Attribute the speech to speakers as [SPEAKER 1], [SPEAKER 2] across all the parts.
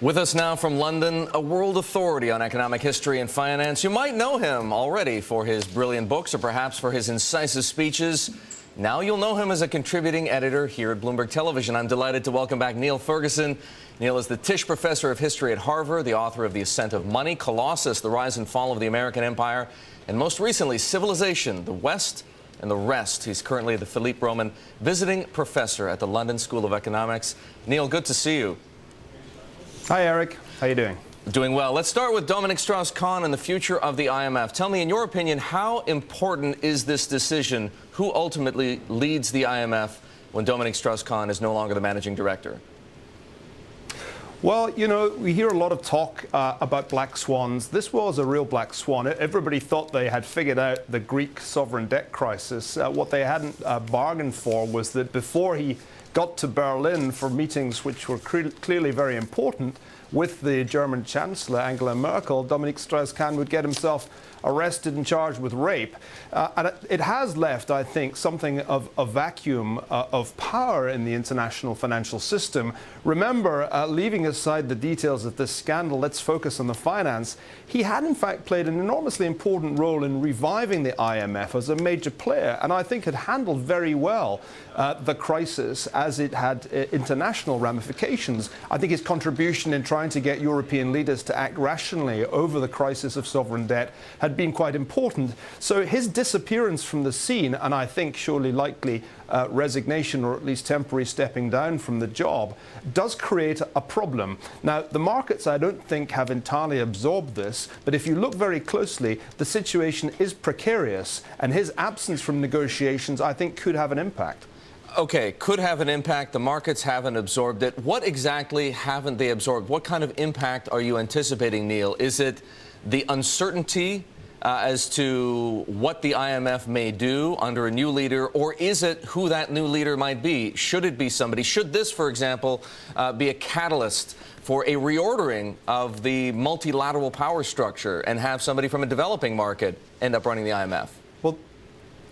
[SPEAKER 1] With us now from London, a world authority on economic history and finance. You might know him already for his brilliant books or perhaps for his incisive speeches. Now you'll know him as a contributing editor here at Bloomberg Television. I'm delighted to welcome back Niall Ferguson. Niall is the Tisch Professor of History at Harvard, the author of The Ascent of Money, Colossus, The Rise and Fall of the American Empire, and most recently, Civilization, the West and the Rest. He's currently the Philippe Roman Visiting Professor at the London School of Economics. Niall, good to see you.
[SPEAKER 2] Hi, Erik. How are you doing?
[SPEAKER 1] Doing well. Let's start with Dominique Strauss-Kahn and the future of the IMF. Tell me, in your opinion, how important is this decision? Who ultimately leads the IMF when Dominique Strauss-Kahn is no longer the managing director?
[SPEAKER 2] Well, you know, we hear a lot of talk about black swans. This was a real black swan. Everybody thought they had figured out the Greek sovereign debt crisis. What they hadn't bargained for was that before he got to Berlin for meetings which were clearly very important with the German Chancellor, Angela Merkel, Dominique Strauss-Kahn would get himself arrested and charged with rape. And it has left, I think, something of a vacuum of power in the international financial system. Remember, leaving aside the details of this scandal, let's focus on the finance. He had, in fact, played an enormously important role in reviving the IMF as a major player, and I think had handled very well the crisis as it had international ramifications. I think his contribution in trying to get European leaders to act rationally over the crisis of sovereign debt had been quite important. So his disappearance from the scene, and I think surely likely resignation or at least temporary stepping down from the job, does create a problem. Now, the markets, I don't think, have entirely absorbed this, but if you look very closely, the situation is precarious, and his absence from negotiations, I think, could have an impact.
[SPEAKER 1] Okay, could have an impact. The markets haven't absorbed it. What exactly haven't they absorbed? What kind of impact are you anticipating, Niall? Is it the uncertainty as to what the IMF may do under a new leader, or is it who that new leader might be? Should it be somebody? Should this, for example, be a catalyst for a reordering of the multilateral power structure and have somebody from a developing market end up running the IMF?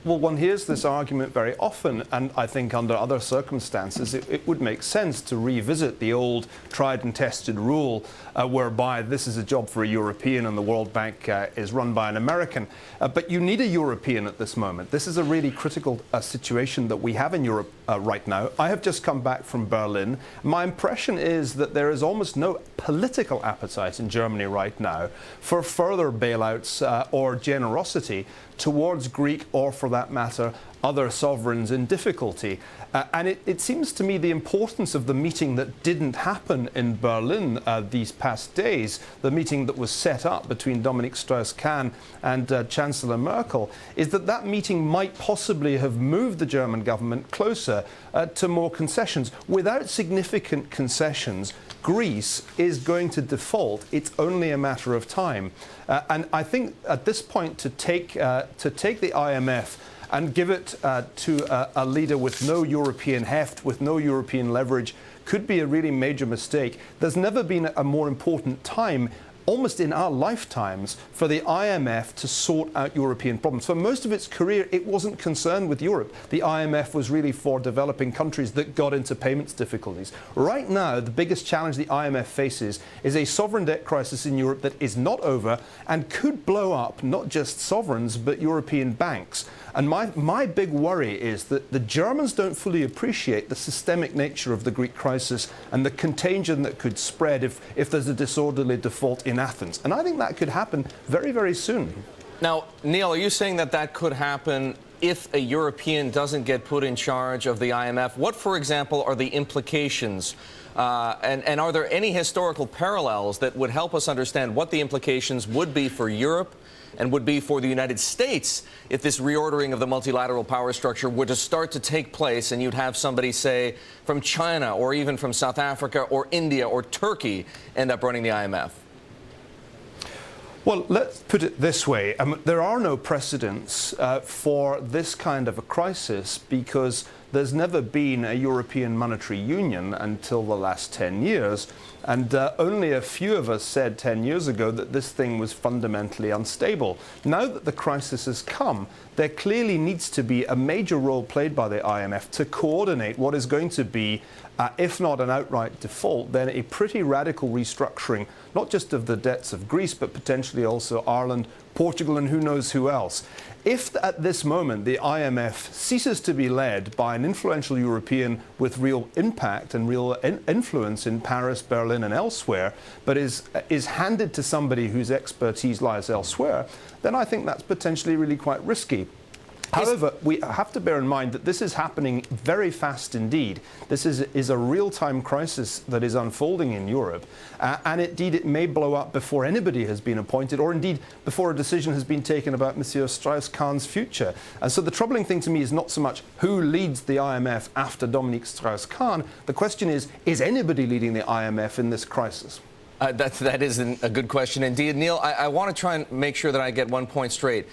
[SPEAKER 2] Well, one hears this argument very often, and I think under other circumstances it would make sense to revisit the old tried and tested rule whereby this is a job for a European and the World Bank is run by an American. But you need a European at this moment. This is a really critical situation that we have in Europe right now. I have just come back from Berlin. My impression is that there is almost no political appetite in Germany right now for further bailouts or generosity towards Greek, or for that matter, other sovereigns in difficulty. And it seems to me the importance of the meeting that didn't happen in Berlin these past days, the meeting that was set up between Dominique Strauss-Kahn and Chancellor Merkel, is that that meeting might possibly have moved the German government closer to more concessions. Without significant concessions, Greece is going to default. It's only a matter of time. And I think at this point to take the IMF and give it to a leader with no European heft, with no European leverage, could be a really major mistake. There's never been a more important time, almost in our lifetimes, for the IMF to sort out European problems. For most of its career, it wasn't concerned with Europe. The IMF was really for developing countries that got into payments difficulties. Right now, the biggest challenge the IMF faces is a sovereign debt crisis in Europe that is not over and could blow up not just sovereigns, but European banks. And my big worry is that the Germans don't fully appreciate the systemic nature of the Greek crisis and the contagion that could spread if there's a disorderly default in Athens. And I think that could happen very, very soon.
[SPEAKER 1] Now, Niall, are you saying that that could happen if a European doesn't get put in charge of the IMF? What, for example, are the implications? And are there any historical parallels that would help us understand what the implications would be for Europe and would be for the United States if this reordering of the multilateral power structure were to start to take place and you'd have somebody, say, from China or even from South Africa or India or Turkey end up running the IMF?
[SPEAKER 2] Well, let's put it this way. There are no precedents for this kind of a crisis because there's never been a European monetary union until the last 10 years. And only a few of us said 10 years ago that this thing was fundamentally unstable. Now that the crisis has come, there clearly needs to be a major role played by the IMF to coordinate what is going to be, if not an outright default, then a pretty radical restructuring, not just of the debts of Greece, but potentially also Ireland, Portugal, and who knows who else. If at this moment the IMF ceases to be led by an influential European with real impact and real influence in Paris, Berlin, and elsewhere, but is handed to somebody whose expertise lies elsewhere, then I think that's potentially really quite risky. However, we have to bear in mind that this is happening very fast indeed. This is a real-time crisis that is unfolding in Europe. And indeed, it may blow up before anybody has been appointed, or indeed before a decision has been taken about Monsieur Strauss-Kahn's future. And so the troubling thing to me is not so much who leads the IMF after Dominique Strauss-Kahn. The question is anybody leading the IMF in this crisis?
[SPEAKER 1] That is a good question indeed. Neil, I want to try and make sure that I get one point straight.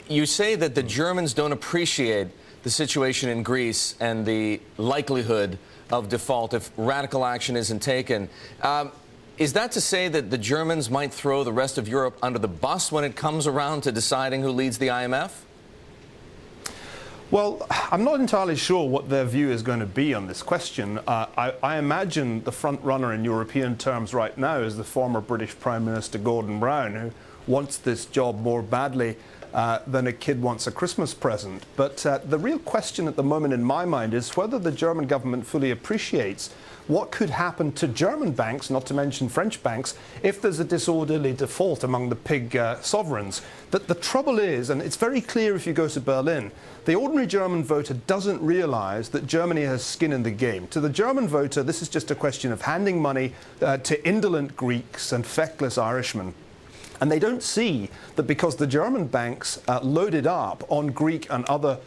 [SPEAKER 1] You say that the Germans don't appreciate the situation in Greece and the likelihood of default if radical action isn't taken. Is that to say that the Germans might throw the rest of Europe under the bus when it comes around to deciding who leads the IMF?
[SPEAKER 2] Well, I'm not entirely sure what their view is going to be on this question. I imagine the front runner in European terms right now is the former British Prime Minister Gordon Brown, who wants this job more badly than a kid wants a Christmas present. But the real question at the moment in my mind is whether the German government fully appreciates what could happen to German banks, not to mention French banks, if there's a disorderly default among the pig sovereigns. That the trouble is, and it's very clear if you go to Berlin, the ordinary German voter doesn't realize that Germany has skin in the game. To the German voter, this is just a question of handing money to indolent Greeks and feckless Irishmen. And they don't see that because the German banks loaded up on Greek and other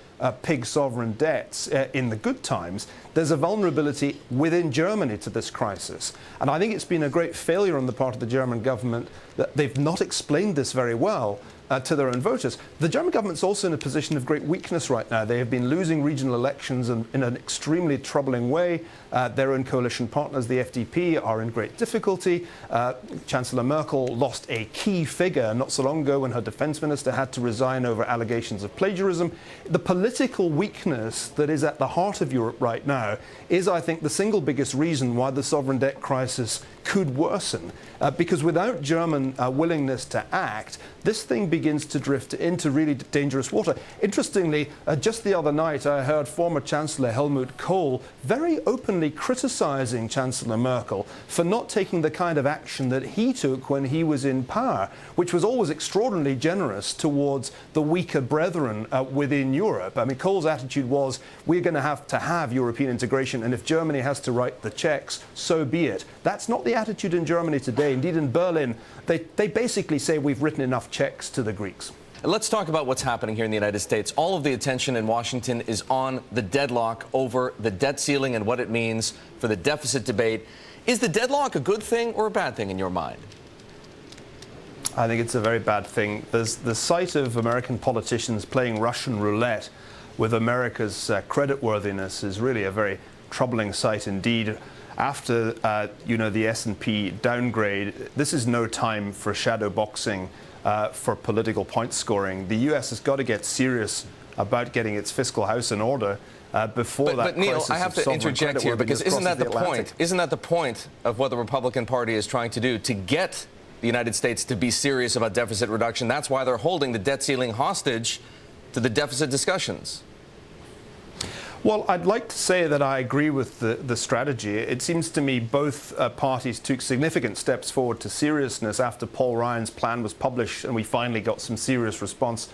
[SPEAKER 2] pig sovereign debts in the good times, there's a vulnerability within Germany to this crisis. And I think it's been a great failure on the part of the German government that they've not explained this very well to their own voters. The German government's also in a position of great weakness right now. They have been losing regional elections in an extremely troubling way. Their own coalition partners, the FDP, are in great difficulty. Chancellor Merkel lost a key figure not so long ago when her defense minister had to resign over allegations of plagiarism. The political weakness that is at the heart of Europe right now is, I think, the single biggest reason why the sovereign debt crisis could worsen. Because without German willingness to act, this thing begins to drift into really dangerous water. Interestingly, just the other night, I heard former Chancellor Helmut Kohl very openly criticizing Chancellor Merkel for not taking the kind of action that he took when he was in power, which was always extraordinarily generous towards the weaker brethren within Europe. I mean, Kohl's attitude was, we're going to have European integration, and if Germany has to write the checks, so be it. That's not the attitude in Germany today. Indeed, in Berlin, they basically say we've written enough checks to the Greeks.
[SPEAKER 1] Let's talk about what's happening here in the United States. All of the attention in Washington is on the deadlock over the debt ceiling and what it means for the deficit debate. Is the deadlock a good thing or a bad thing in your mind?
[SPEAKER 2] I think it's a very bad thing. There's the sight of American politicians playing Russian roulette with America's creditworthiness is really a very troubling sight indeed. After the S&P downgrade, this is no time for shadow boxing, for political point scoring. The U.S. has got to get serious about getting its fiscal house in order before that.
[SPEAKER 1] But Neil, I have to interject here because isn't that the point? Isn't that the point of what the Republican Party is trying to do, to get the United States to be serious about deficit reduction? That's why they're holding the debt ceiling hostage to the deficit discussions.
[SPEAKER 2] Well, I'd like to say that I agree with the strategy. It seems to me both parties took significant steps forward to seriousness after Paul Ryan's plan was published and we finally got some serious response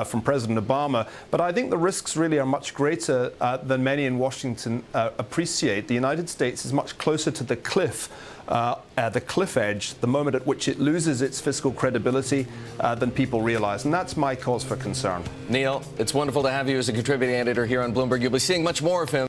[SPEAKER 2] from President Obama. But I think the risks really are much greater than many in Washington appreciate. The United States is much closer to the cliff edge, the moment at which it loses its fiscal credibility than people realize. And that's my cause for concern.
[SPEAKER 1] Neil, it's wonderful to have you as a contributing editor here on Bloomberg. You'll be seeing much more of him.